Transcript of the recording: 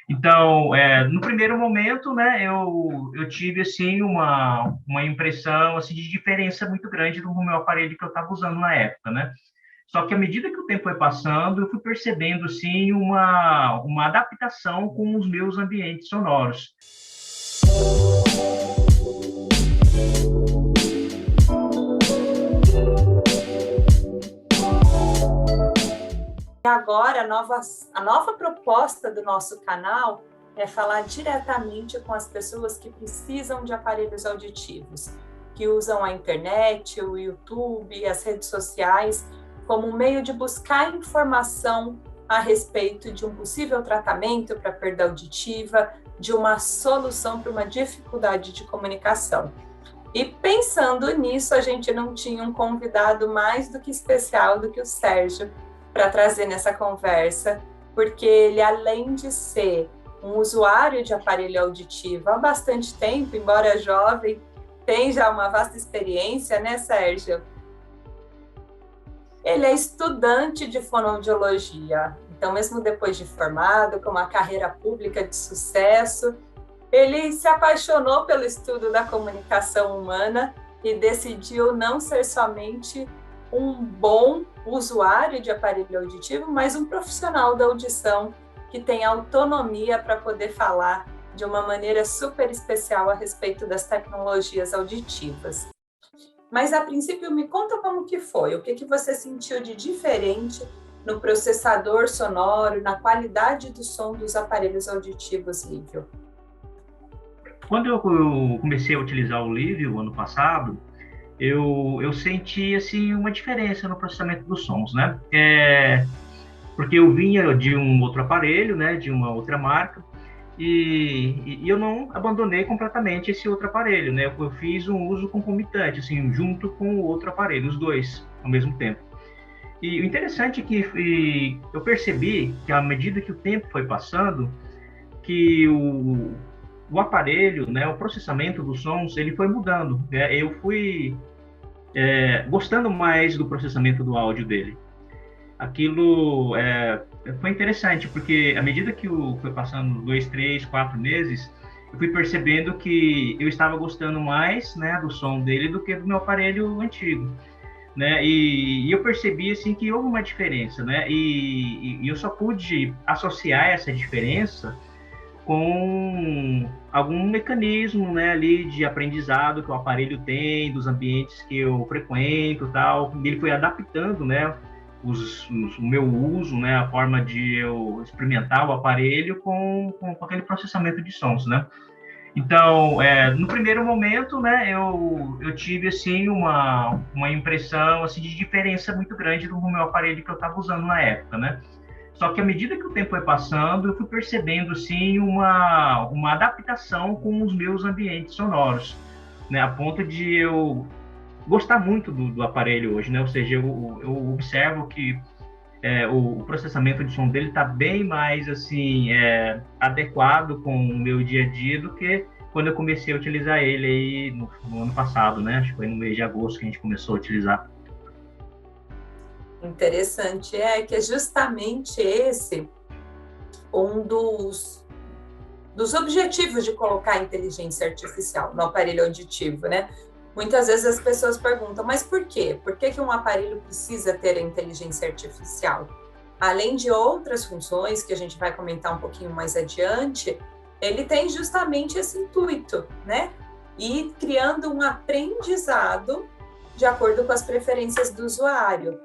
Então, no primeiro momento, né, eu tive, assim, uma impressão, assim, de diferença muito grande do meu aparelho que eu estava usando na época, né? Só que à medida que o tempo foi passando, eu fui percebendo, assim, uma adaptação com os meus ambientes sonoros. Agora, a nova proposta do nosso canal é falar diretamente com as pessoas que precisam de aparelhos auditivos, que usam a internet, o YouTube, as redes sociais, como um meio de buscar informação a respeito de um possível tratamento para perda auditiva, de uma solução para uma dificuldade de comunicação. E pensando nisso, a gente não tinha um convidado mais do que especial do que o Sérgio para trazer nessa conversa, porque ele, além de ser um usuário de aparelho auditivo há bastante tempo, embora jovem, tem já uma vasta experiência, né, Sérgio? Ele é estudante de fonoaudiologia, então mesmo depois de formado, com uma carreira pública de sucesso, ele se apaixonou pelo estudo da comunicação humana e decidiu não ser somente um bom usuário de aparelho auditivo, mas um profissional da audição que tem autonomia para poder falar de uma maneira super especial a respeito das tecnologias auditivas. Mas, a princípio, me conta como que foi, o que você sentiu de diferente no processador sonoro, na qualidade do som dos aparelhos auditivos Livio. Quando eu comecei a utilizar o Livio ano passado, eu senti, assim, uma diferença no processamento dos sons, né? Porque eu vinha de um outro aparelho, né, de uma outra marca, e eu não abandonei completamente esse outro aparelho, né? Eu fiz um uso concomitante, assim, junto com o outro aparelho, os dois ao mesmo tempo. E o interessante é que eu percebi que à medida que o tempo foi passando, que o aparelho, né, o processamento dos sons, ele foi mudando, né? Eu fui gostando mais do processamento do áudio dele. Aquilo foi interessante, porque à medida que foi passando 2, 3, 4 meses, eu fui percebendo que eu estava gostando mais, né, do som dele do que do meu aparelho antigo, né? E eu percebi assim que houve uma diferença, né? E eu só pude associar essa diferença com algum mecanismo, né, ali de aprendizado que o aparelho tem, dos ambientes que eu frequento, tal. Ele foi adaptando, né, o meu uso, né, a forma de eu experimentar o aparelho com aquele processamento de sons, né. Então, no primeiro momento, né, eu tive assim uma impressão assim de diferença muito grande do meu aparelho que eu estava usando na época, né. Só que à medida que o tempo foi passando, eu fui percebendo assim uma adaptação com os meus ambientes sonoros, né, a ponto de eu gostar muito do aparelho hoje, né? Ou seja, eu observo que o processamento de som dele está bem mais assim adequado com o meu dia a dia do que quando eu comecei a utilizar ele aí no ano passado, né? Acho que foi no mês de agosto que a gente começou a utilizar. Interessante, que é justamente esse um dos objetivos de colocar a inteligência artificial no aparelho auditivo, né? Muitas vezes as pessoas perguntam, mas por quê? Por que um aparelho precisa ter a inteligência artificial? Além de outras funções que a gente vai comentar um pouquinho mais adiante, ele tem justamente esse intuito, né? E criando um aprendizado de acordo com as preferências do usuário.